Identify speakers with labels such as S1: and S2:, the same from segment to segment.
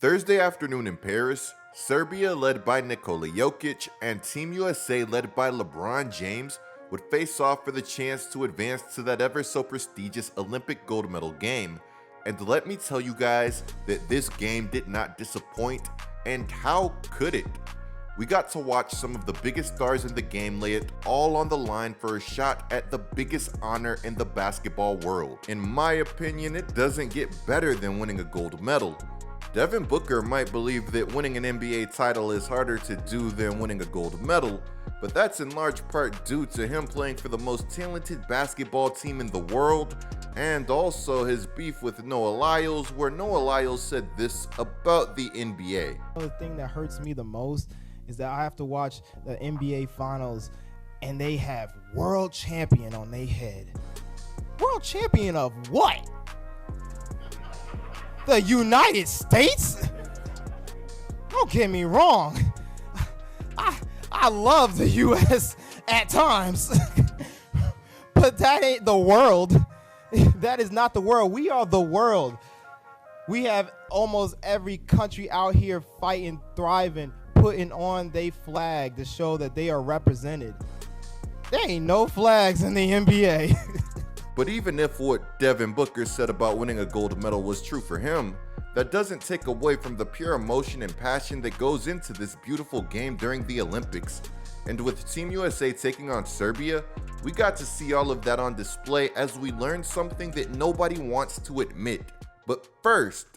S1: Thursday afternoon in Paris, Serbia led by Nikola Jokic and Team USA led by LeBron James would face off for the chance to advance to that ever so prestigious Olympic gold medal game. And let me tell you guys that this game did not disappoint, and how could it? We got to watch some of the biggest stars in the game lay it all on the line for a shot at the biggest honor in the basketball world. In my opinion, it doesn't get better than winning a gold medal. Devin Booker might believe that winning an NBA title is harder to do than winning a gold medal, but that's in large part due to him playing for the most talented basketball team in the world, and also his beef with Noah Lyles, where Noah Lyles said this about the NBA.
S2: The thing that hurts me the most is that I have to watch the NBA Finals and they have world champion on their head. World champion of what? The United States? Don't get me wrong. I love the US at times. But that ain't the world. That is not the world. We are the world. We have almost every country out here fighting, thriving, putting on their flag to show that they are represented. There ain't no flags in the NBA.
S1: But even if what Devin Booker said about winning a gold medal was true for him, that doesn't take away from the pure emotion and passion that goes into this beautiful game during the Olympics. And with Team USA taking on Serbia, we got to see all of that on display as we learned something that nobody wants to admit. But first,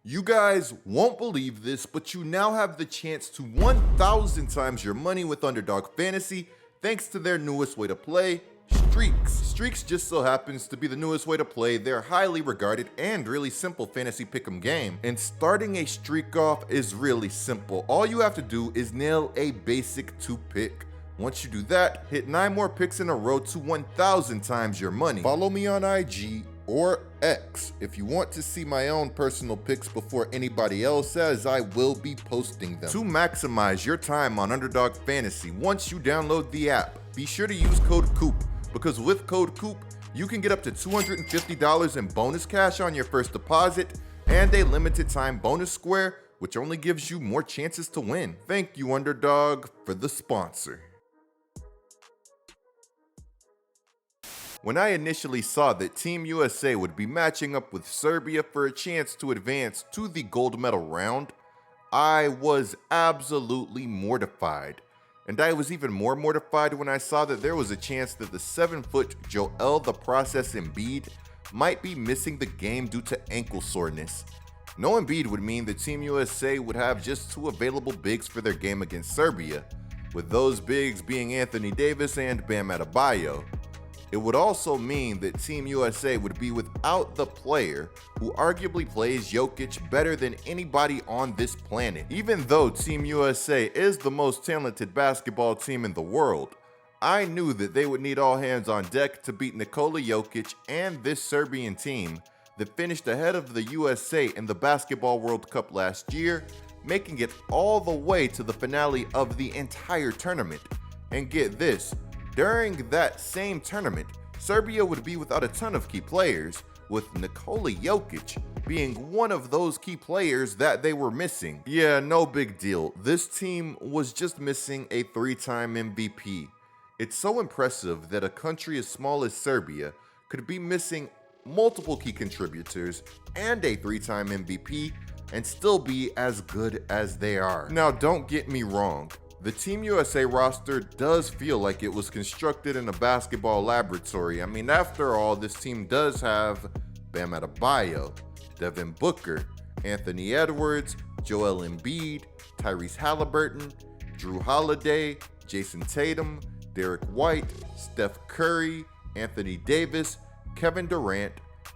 S1: you guys won't believe this, but you now have the chance to 1,000 times your money with Underdog Fantasy thanks to their newest way to play, Streaks. Streaks just so happens to be the newest way to play their highly regarded and really simple fantasy pick'em game. And starting a streak off is really simple. All you have to do is nail a basic 2-pick. Once you do that, hit 9 more picks in a row to 1,000 times your money. Follow me on IG or X if you want to see my own personal picks before anybody else, as I will be posting them. To maximize your time on Underdog Fantasy, once you download the app, be sure to use code COOP, because with code COOP, you can get up to $250 in bonus cash on your first deposit and a limited time bonus square, which only gives you more chances to win. Thank you, Underdog, for the sponsor. When I initially saw that Team USA would be matching up with Serbia for a chance to advance to the gold medal round, I was absolutely mortified. And I was even more mortified when I saw that there was a chance that the 7-foot Joel the Process Embiid might be missing the game due to ankle soreness. No Embiid would mean that Team USA would have just 2 available bigs for their game against Serbia, with those bigs being Anthony Davis and Bam Adebayo. It would also mean that Team USA would be without the player who arguably plays Jokic better than anybody on this planet. Even though Team USA is the most talented basketball team in the world, I knew that they would need all hands on deck to beat Nikola Jokic and this Serbian team that finished ahead of the USA in the Basketball World Cup last year, making it all the way to the finale of the entire tournament. And get this, during that same tournament, Serbia would be without a ton of key players, with Nikola Jokic being one of those key players that they were missing. Yeah, no big deal. This team was just missing a 3-time MVP. It's so impressive that a country as small as Serbia could be missing multiple key contributors and a 3-time MVP and still be as good as they are. Now, don't get me wrong. The Team USA roster does feel like it was constructed in a basketball laboratory. I mean, after all, this team does have Bam Adebayo, Devin Booker, Anthony Edwards, Joel Embiid, Tyrese Halliburton, Drew Holiday, Jason Tatum, Derek White, Steph Curry, Anthony Davis, Kevin Durant,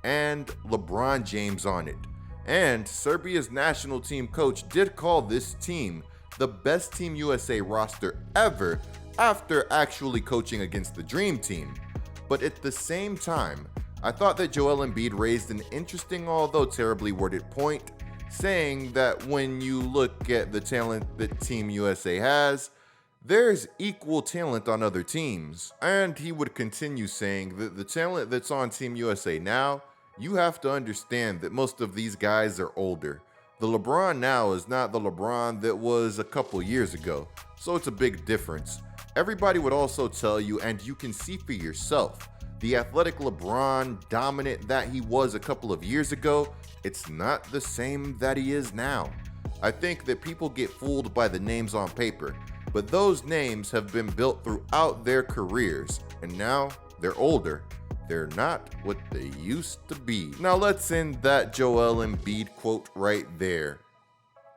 S1: and LeBron James on it. And Serbia's national team coach did call this team the best Team USA roster ever after actually coaching against the Dream Team. But at the same time, I thought that Joel Embiid raised an interesting, although terribly worded point, saying that when you look at the talent that Team USA has, there's equal talent on other teams. And he would continue saying that the talent that's on Team USA now, you have to understand that most of these guys are older. The LeBron now is not the LeBron that was a couple years ago, so it's a big difference. Everybody would also tell you, and you can see for yourself, the athletic LeBron dominant that he was a couple of years ago, it's not the same that he is now. I think that people get fooled by the names on paper, but those names have been built throughout their careers, and now they're older. They're not what they used to be. Now let's end that Joel Embiid quote right there.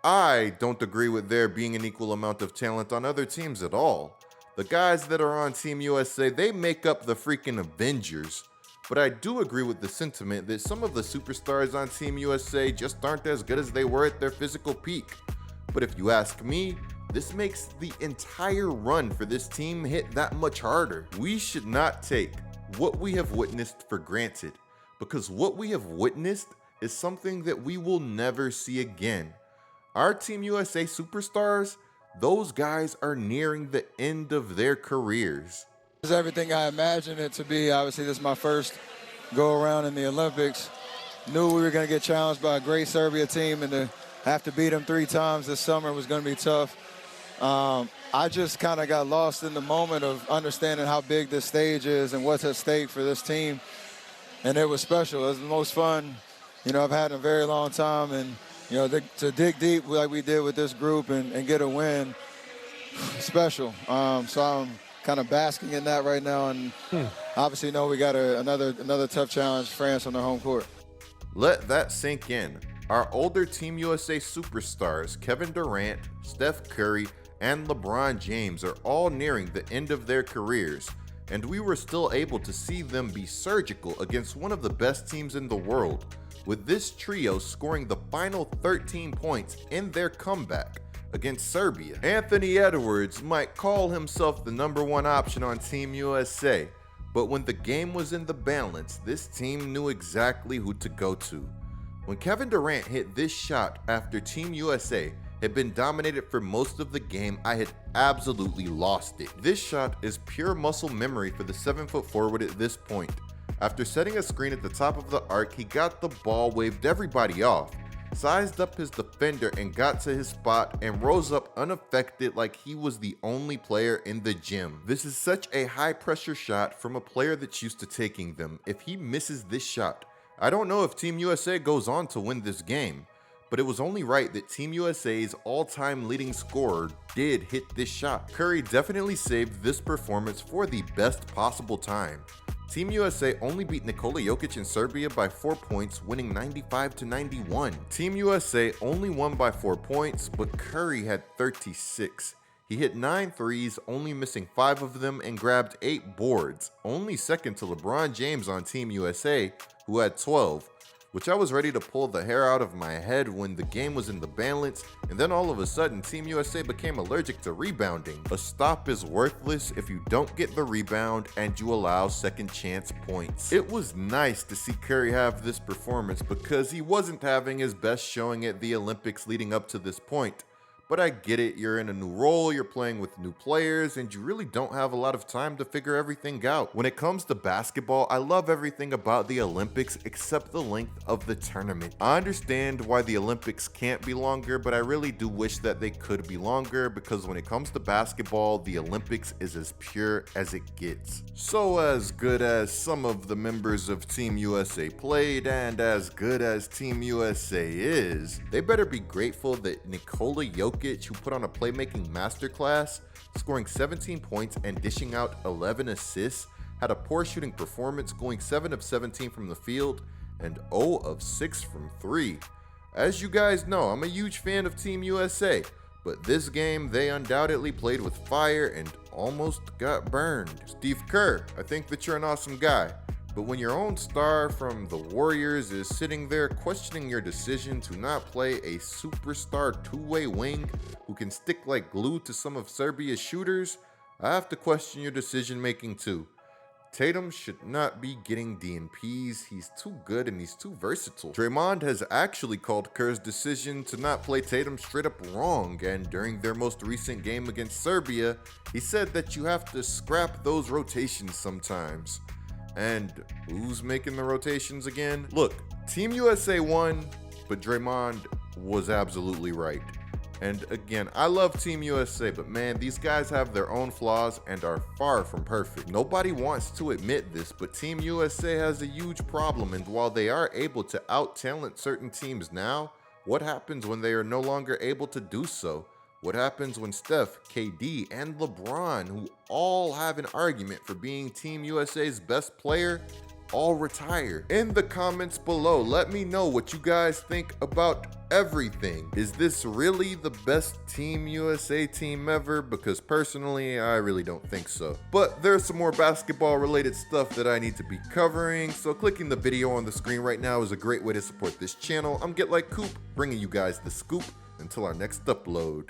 S1: I don't agree with there being an equal amount of talent on other teams at all. The guys that are on Team USA, they make up the freaking Avengers. But I do agree with the sentiment that some of the superstars on Team USA just aren't as good as they were at their physical peak. But if you ask me, this makes the entire run for this team hit that much harder. We should not take what we have witnessed for granted, because what we have witnessed is something that we will never see again. Our Team USA superstars, those guys are nearing the end of their careers.
S3: This is everything I imagined it to be. Obviously, this is my first go around in the Olympics. Knew we were going to get challenged by a great Serbia team, and to have to beat them 3 times this summer was going to be tough. I just kind of got lost in the moment of understanding how big this stage is and what's at stake for this team. And it was special. It was the most fun, I've had in a very long time. And, to dig deep like we did with this group and get a win, special. So I'm kind of basking in that right now. And obviously we got another tough challenge, France on their home court.
S1: Let that sink in. Our older Team USA superstars, Kevin Durant, Steph Curry, and LeBron James, are all nearing the end of their careers, and we were still able to see them be surgical against one of the best teams in the world, with this trio scoring the final 13 points in their comeback against Serbia. Anthony Edwards might call himself the #1 option on Team USA, but when the game was in the balance, this team knew exactly who to go to. When Kevin Durant hit this shot after Team USA had been dominated for most of the game, I had absolutely lost it. This shot is pure muscle memory for the 7-foot forward at this point. After setting a screen at the top of the arc, he got the ball, waved everybody off, sized up his defender and got to his spot and rose up unaffected like he was the only player in the gym. This is such a high pressure shot from a player that's used to taking them. If he misses this shot, I don't know if Team USA goes on to win this game. But it was only right that Team USA's all-time leading scorer did hit this shot. Curry definitely saved this performance for the best possible time. Team USA only beat Nikola Jokic in Serbia by 4 points, winning 95-91. Team USA only won by 4 points, but Curry had 36. He hit 9 threes, only missing 5 of them, and grabbed 8 boards, only second to LeBron James on Team USA, who had 12. Which I was ready to pull the hair out of my head when the game was in the balance, and then all of a sudden Team USA became allergic to rebounding. A stop is worthless if you don't get the rebound and you allow second chance points. It was nice to see Curry have this performance because he wasn't having his best showing at the Olympics leading up to this point. But I get it, you're in a new role, you're playing with new players, and you really don't have a lot of time to figure everything out. When it comes to basketball, I love everything about the Olympics except the length of the tournament. I understand why the Olympics can't be longer, but I really do wish that they could be longer because when it comes to basketball, the Olympics is as pure as it gets. So as good as some of the members of Team USA played, and as good as Team USA is, they better be grateful that Nikola Jokic, who put on a playmaking masterclass, scoring 17 points and dishing out 11 assists, had a poor shooting performance, going 7 of 17 from the field and 0 of 6 from 3. As you guys know, I'm a huge fan of Team USA, but this game they undoubtedly played with fire and almost got burned. Steve Kerr, I think that you're an awesome guy. But when your own star from the Warriors is sitting there questioning your decision to not play a superstar two-way wing who can stick like glue to some of Serbia's shooters, I have to question your decision making too. Tatum should not be getting DNPs, he's too good and he's too versatile. Draymond has actually called Kerr's decision to not play Tatum straight up wrong, and during their most recent game against Serbia, he said that you have to scrap those rotations sometimes. And who's making the rotations again? Look, Team USA won, but Draymond, was absolutely right. And again, I love Team USA, but man, these guys have their own flaws and are far from perfect. Nobody wants to admit this, but Team USA has a huge problem, and while they are able to out-talent certain teams now, what happens when they are no longer able to do so? What happens when Steph, KD, and LeBron, who all have an argument for being Team USA's best player, all retire? In the comments below, let me know what you guys think about everything. Is this really the best Team USA team ever? Because personally, I really don't think so. But there's some more basketball related stuff that I need to be covering, so clicking the video on the screen right now is a great way to support this channel. I'm GetLikeCoop, bringing you guys the scoop until our next upload.